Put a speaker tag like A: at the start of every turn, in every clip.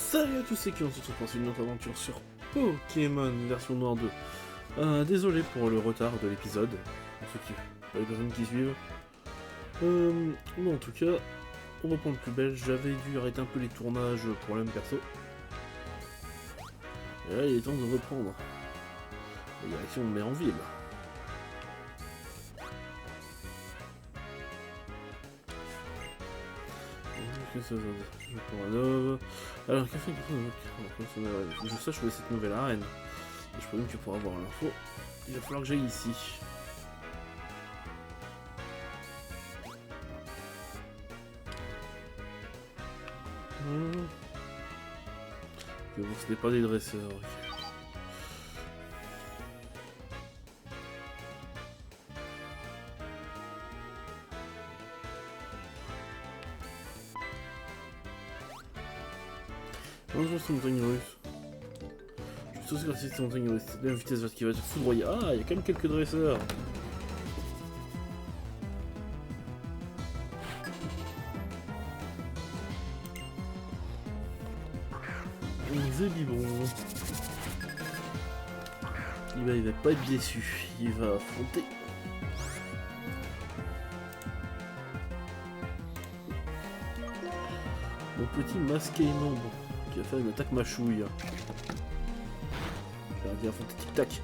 A: Salut à tous, c'est qui on se retrouve pour une autre aventure sur Pokémon version noire 2. Désolé pour le retard de l'épisode, pour les personnes qui suivent. Bon, en tout cas, on reprend le plus belle. J'avais dû arrêter un peu les tournages pour l'homme perso. Et là, il est temps de reprendre. La direction on met en ville. Je prends un Nove. Alors, qu'a fait je sache où est cette nouvelle arène. Et je présume que pour avoir l'info, il va falloir que j'aille ici. Que bon, ce n'est pas des dresseurs. Okay. Bonjour, c'est montagne russe. Je suis sûr que c'est montagne russe. La vitesse qui va se foudroyer. Ah, il y a quand même quelques dresseurs. Zébibon. Il va pas être déçu. Il va affronter. Mon petit masqué membre qui va faire une attaque mâchouille. Il va affronter tic-tac.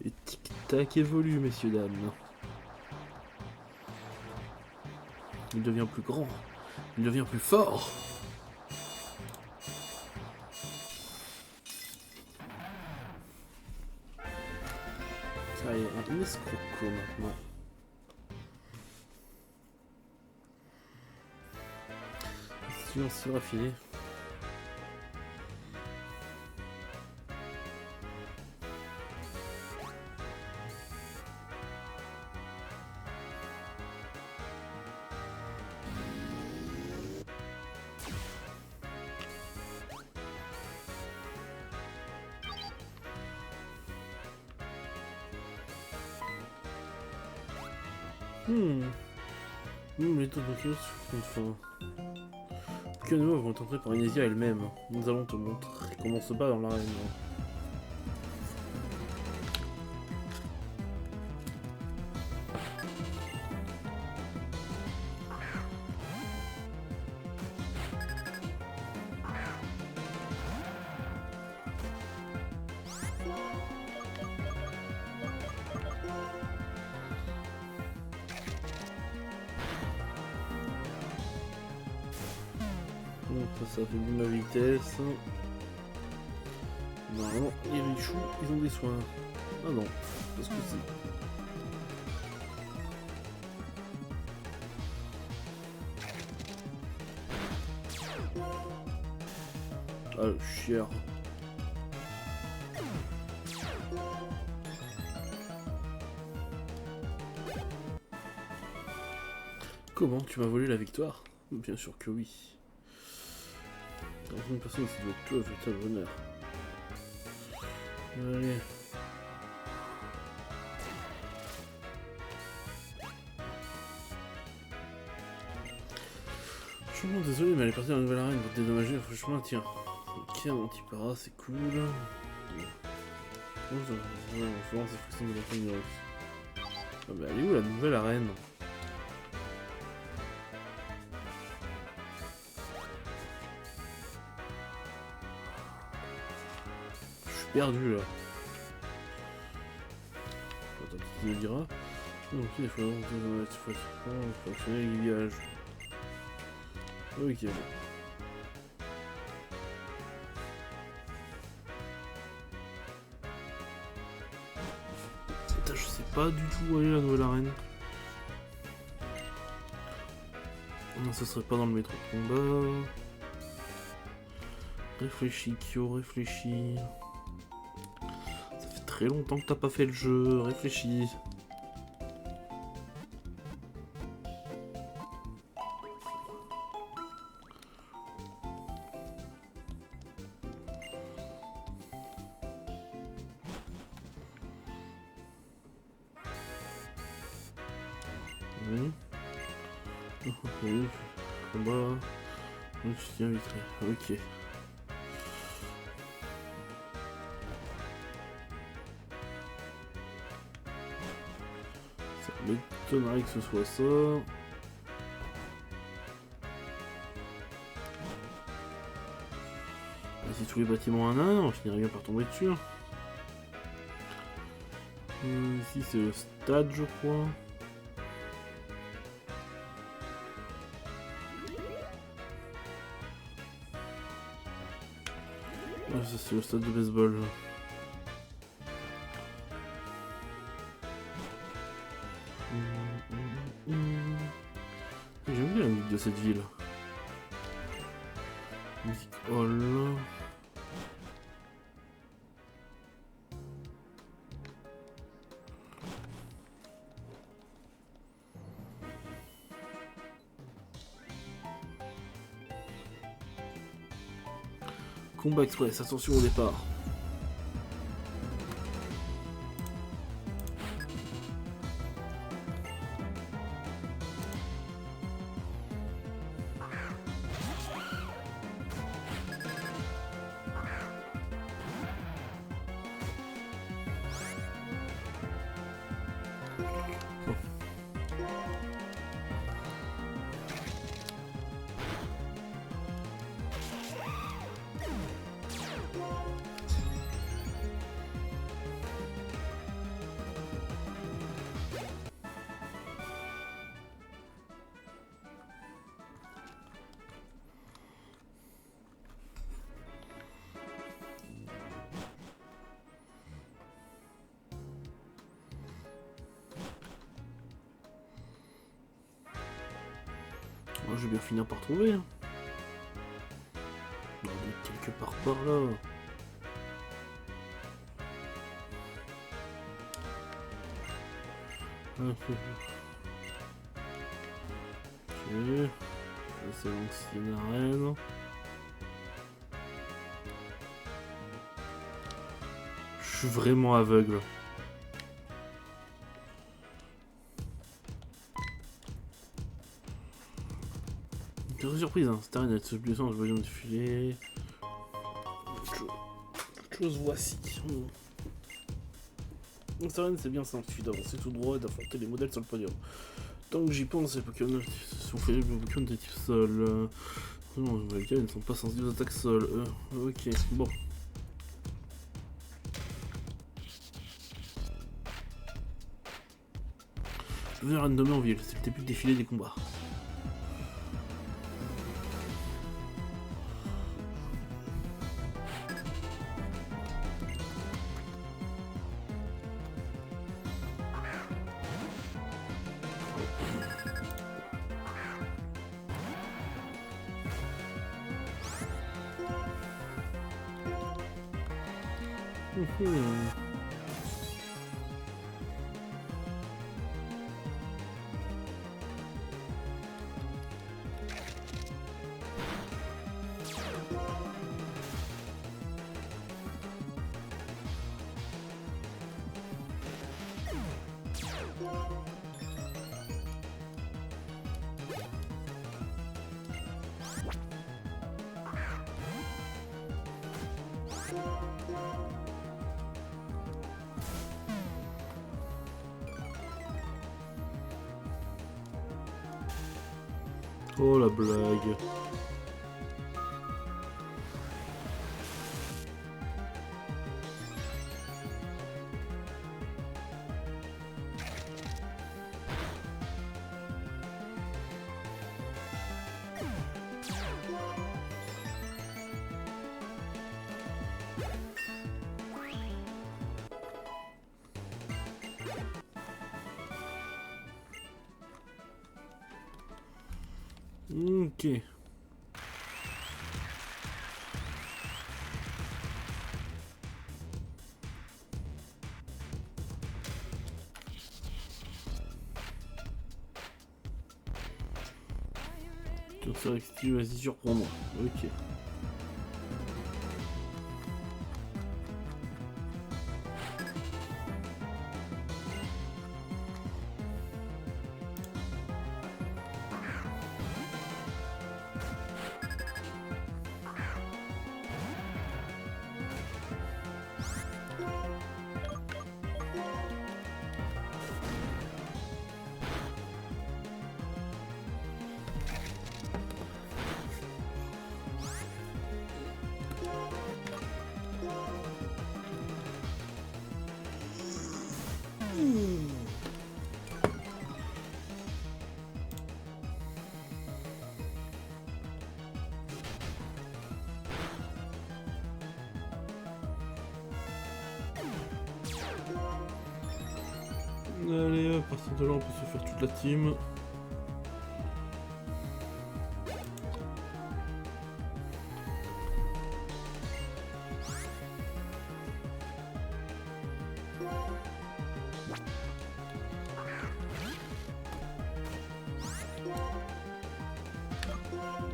A: Et tic-tac évolue, messieurs, dames. Il devient plus grand. Il devient plus fort. Ça y est, un escroco maintenant. C'est raffiné. Les taux de kilos sont que nous vont entrer par Inésia elle-même. Nous allons te montrer comment se bat dans l'arène. Ça fait de ma vitesse. Non, les richoux, ils ont des soins. Ah non, parce que c'est. Ah, le chieur. Comment tu m'as volé la victoire? Bien sûr que oui. Une personne, ça doit être toi, véritable honneur. Allez. Je suis vraiment désolé, mais elle est partie dans la nouvelle arène pour te dédommager. Franchement, tiens. Ok, un anti-para, c'est cool. Ah bah, elle est où la nouvelle arène? Perdu là. Attends, tu me diras. Donc il faut fonctionner l'aiguillage. Ok. Putain, je sais pas du tout où aller la nouvelle arène. Non, ce serait pas dans le métro de combat. Réfléchis, Kyo, réfléchis. Très longtemps que t'as pas fait le jeu, réfléchis. Oui. Oui. Combat. Soutien vitré. Ok. Ça m'étonnerait que ce soit ça. Si tous les bâtiments en un, on finirait bien par tomber dessus. Ici c'est le stade, je crois. Ah, ça c'est le stade de baseball. J'aime bien la musique de cette ville. Musique hall. Combat express, attention au départ. Moi, je vais bien finir par trouver. Hein. On va mettre quelque part par là. Ok. Ça c'est l'ancienne arène. Je suis vraiment aveugle. Très surprise, hein. Cette arène elle se blessant, je veux défiler. Autre chose, voici. Cette arène c'est bien simple, il suffit d'avancer tout droit et d'affronter les modèles sur le podium. Tant que j'y pense, les Pokémon sont faits les Pokémon de type sol. Non, lesquels ils ne sont pas sensibles aux attaques sol. Ok, bon. Je vais randomer en ville, c'est le début de défilé des combats. Oh la blague. Ok. Sur ça, vas-y, surprends-moi. Ok. Allez, à partir de là, on peut se faire toute la team.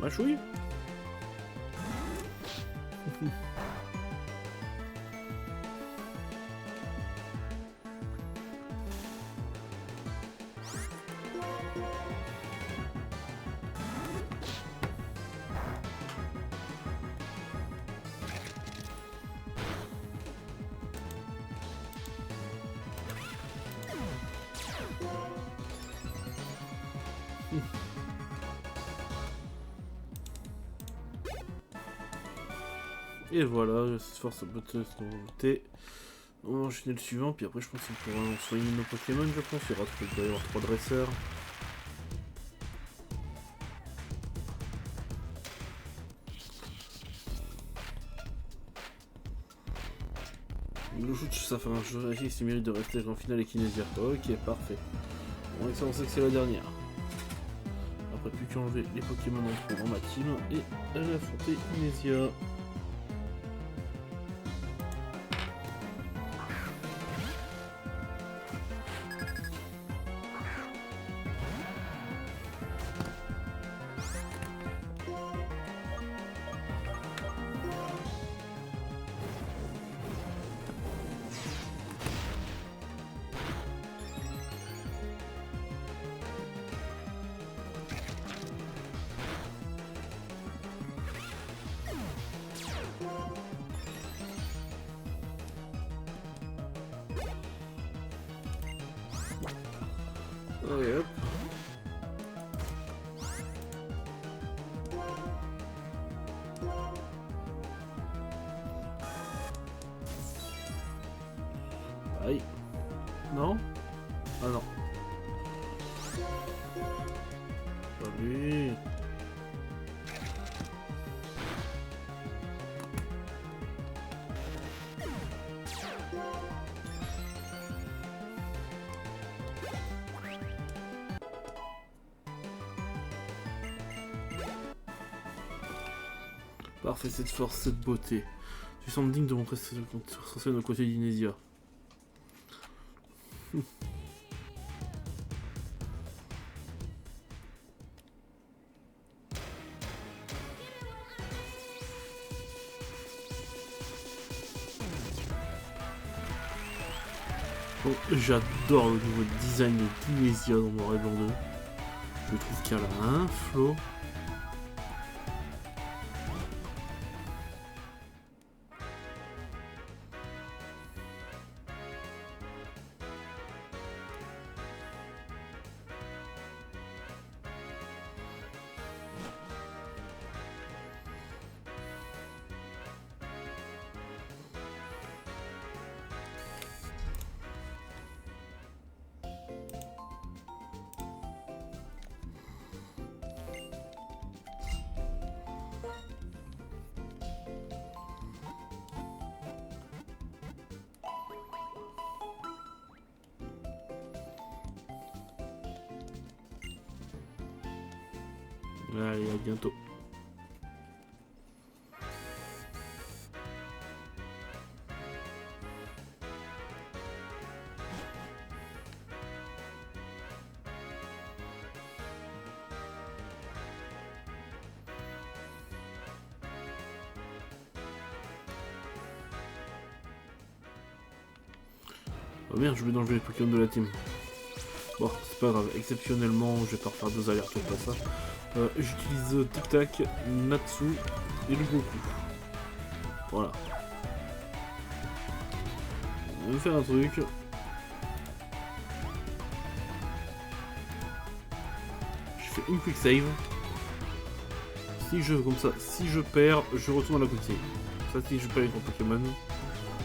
A: Machouille. Et voilà, cette force botteuse sont votées. On va enchaîner le suivant, puis après je pense qu'on pourra soigner nos Pokémon, je pense. Il doit y avoir 3 dresseurs. Le shoot, ça fait un jeu qui mérite de rester en finale avec Kinesia. Ok, parfait. Bon, et ça, on sait que c'est la dernière. Après, plus qu'enlever les Pokémon en trop dans ma team et aller affronter Kinesia. Allez hop. Aïe. Non? Ah non. Salut. Parfait, cette force, cette beauté. Tu sembles digne de montrer ce sur nos côtés d'Inésia. Bon, j'adore le nouveau design de d'Inésia dans Noir et Blanc 2. Je trouve qu'elle a un flow. Allez, à bientôt. Oh merde, je vais enlever les Pokémon de la team. Bon, c'est pas grave, exceptionnellement, je vais pas refaire 2 alertes, pas ça. J'utilise Tic Tac, Natsu et le Goku. Voilà. On va faire un truc. Je fais une quick save. Si je comme ça, si je perds, je retourne à la quick save. Ça, si je perds avec mon Pokémon,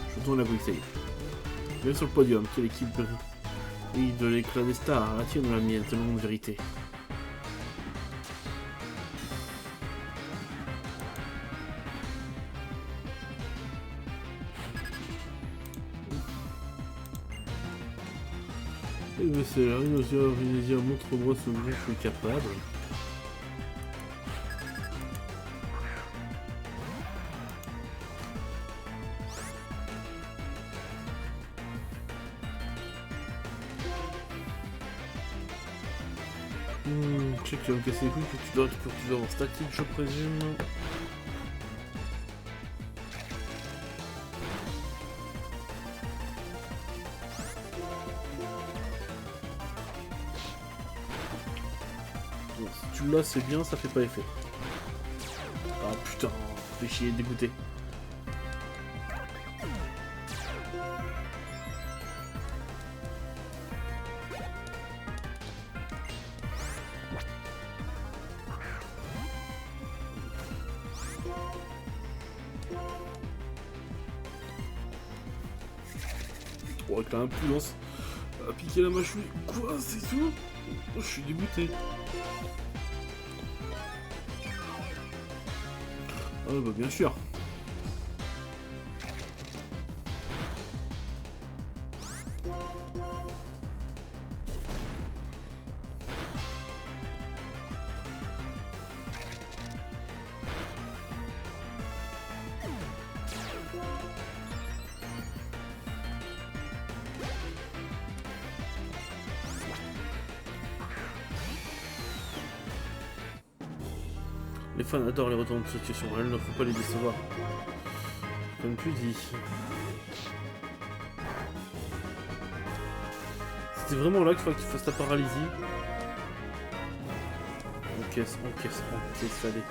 A: je retourne à la quick save. Même sur le podium, quelle équipe oui, de l'éclat des stars, la tienne ou la mienne, c'est le nom de vérité. Et mais c'est là, Rhinosauria montre-moi ce dont je suis capable. Je sais que tu vas me casser les couilles, que tu dois avoir statique, je présume. Bon, si tu l'as, c'est bien, ça fait pas effet. Ah putain, fais chier, dégoûté. Oh, avec la impudence à piquer la mâchouille. Quoi, c'est tout? Oh, je suis dégoûté. Ah bah bien sûr. Les fans adorent les retours de situation, il ne faut pas les décevoir. Comme tu dis. C'était vraiment là qu'il faut que tu fasses ta paralysie. Encaisse, allez.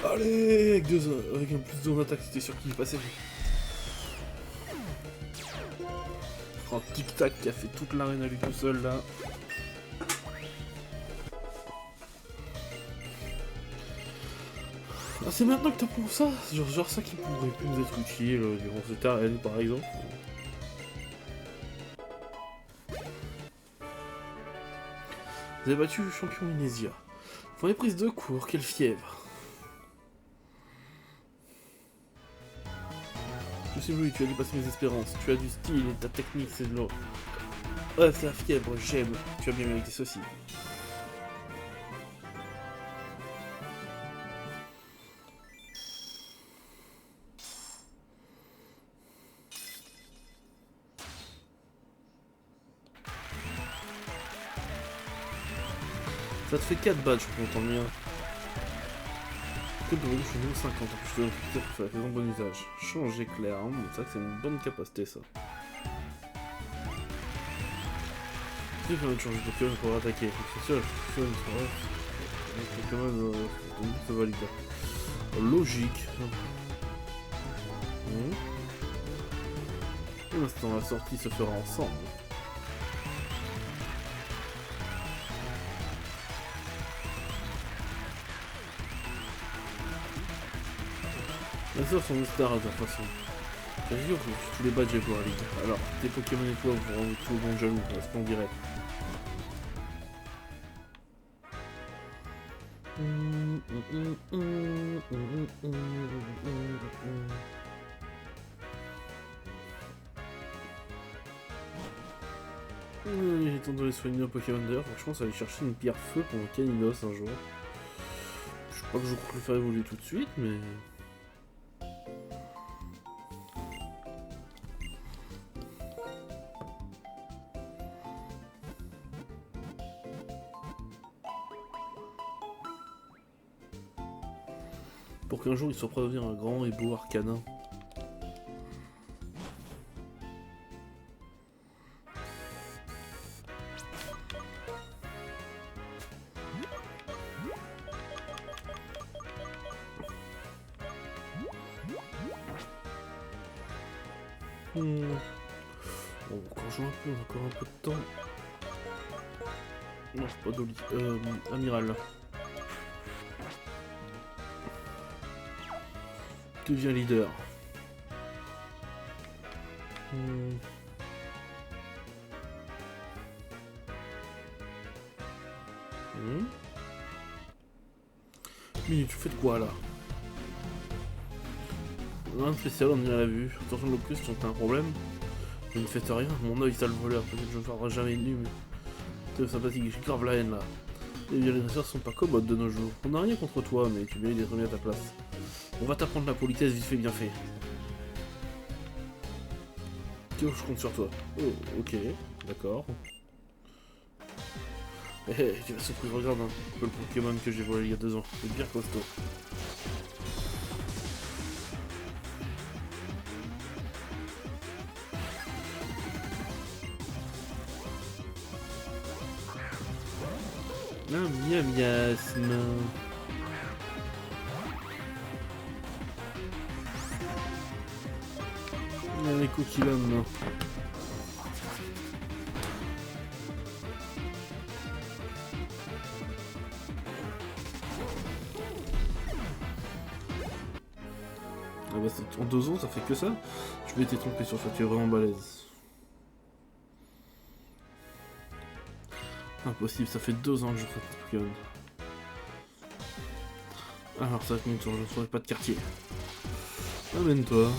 A: Allez, avec un plus de attaque, c'était sûr qu'il passait. Un tic-tac qui a fait toute l'arène à lui tout seul là. Ah, c'est maintenant que t'as pour ça? Genre ça qui pourrait plus nous être utile durant cette arène par exemple. Vous avez battu le champion Inésia. Pour les prises de cours, quelle fièvre. Je sais oui, tu as dépassé mes espérances. Tu as du style et ta technique c'est de l'eau. Ouais, c'est la fièvre, j'aime. Tu as bien mérité ceci. Ça te fait 4 badges pour ton mien. Que de je suis niveau 50, en plus je dois peut-être faire un bon usage. Changer clair, hein. C'est vrai que c'est une bonne capacité ça. Il faut changer de Pokémon pour attaquer. C'est sûr, je suis Pokémon ça valide. Logique. Pour l'instant, la sortie se fera ensemble. Bien sûr, sont des stars de toute façon. Je te jure que tous les badges pour la ligue. Alors, tes Pokémon et toi, vous rendez tout le monde jaloux, est-ce qu'on dirait? J'ai tenté de soigner un Pokémon d'ailleurs, franchement ça va aller chercher une pierre feu pour un Caninos un jour. Je sais pas que je crois le faire évoluer tout de suite, mais... Pour qu'un jour il soit prêt à devenir un grand et beau Arcanin. Bon, encore jouer un peu, on a encore un peu de temps. Non, c'est pas Dolly. Amiral. Deviens leader. Mais tu fais de quoi là? Rien de spécial, on est à la vue. Attention de l'ocus, si t'as un problème. Je ne fais rien, mon œil sale voleur, peut-être que je ne ferai jamais nu, mais... T'es sympathique, j'ai grave la haine là. Les agresseurs sont pas commodes de nos jours. On n'a rien contre toi, mais tu mérites d'être remis à ta place. On va t'apprendre la politesse vite fait bien fait. Théo, je compte sur toi. Oh, ok, d'accord. Eh, tu vas surpris, regarde un peu le Pokémon que j'ai volé il y a 2 ans. C'est bien costaud. Ah, miasme. Les cookies là maintenant. Ah bah en 2 ans ça fait que ça. Je m'étais trompé sur ça, tu es vraiment balèze. Impossible, ça fait 2 ans que je traite Pokémon. Alors ça compte, je ne saurais pas de quartier. Amène-toi.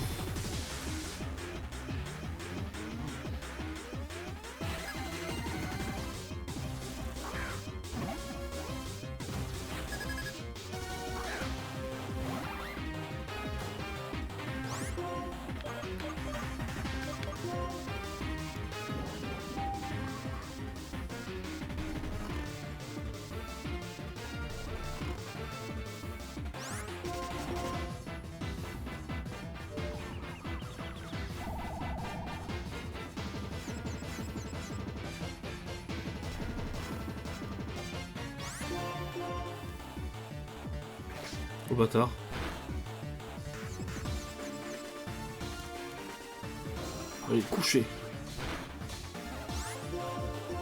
A: Oh bâtard. Allez, coucher.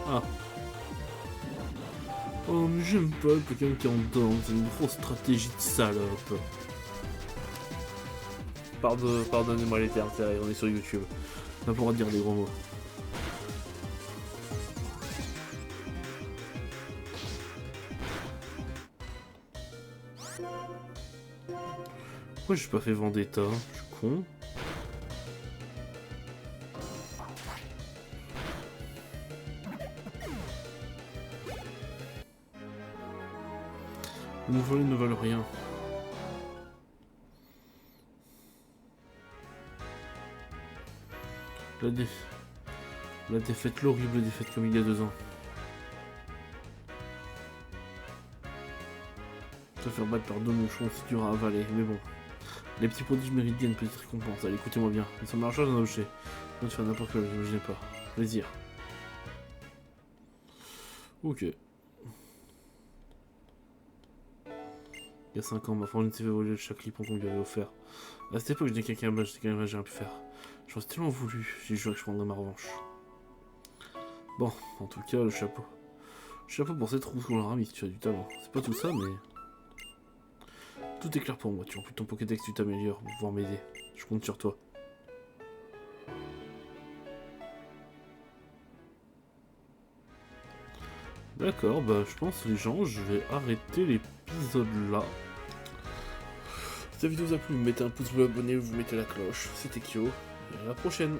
A: Ah. Oh mais j'aime pas le Pokémon qui est en dedans, c'est une grosse stratégie de salope. Pardonnez-moi les termes, on est sur YouTube. On a pas le droit de dire des gros mots. Pourquoi j'ai pas fait Vendetta? Je suis con. Nos volets ne valent rien. La défaite, l'horrible défaite comme il y a 2 ans. Se faire battre par 2 mouchons, c'est dur à avaler, mais bon. Les petits prodiges méritent bien une petite récompense. Allez, écoutez-moi bien. Nous sommes à la recherche d'un objet. On peut faire n'importe quoi, j'imaginez pas. Plaisir. Ok. Il y a 5 ans, ma famille s'est fait voler chaque clipon qu'on lui avait offert. À cette époque, je n'ai qu'un match, c'est quand même j'ai rien pu faire. J'aurais tellement voulu, j'ai juré que je prendrais ma revanche. Bon, en tout cas, le chapeau. Chapeau pour cette roue qu'on leur a mis, tu as du talent. C'est pas tout ça, mais... Tout est clair pour moi, tu remplis ton Pokédex, tu t'améliores pour pouvoir m'aider. Je compte sur toi. D'accord, bah je pense les gens, je vais arrêter l'épisode là. Si la vidéo vous a plu, mettez un pouce bleu, abonnez-vous, mettez la cloche. C'était Kyo, et à la prochaine.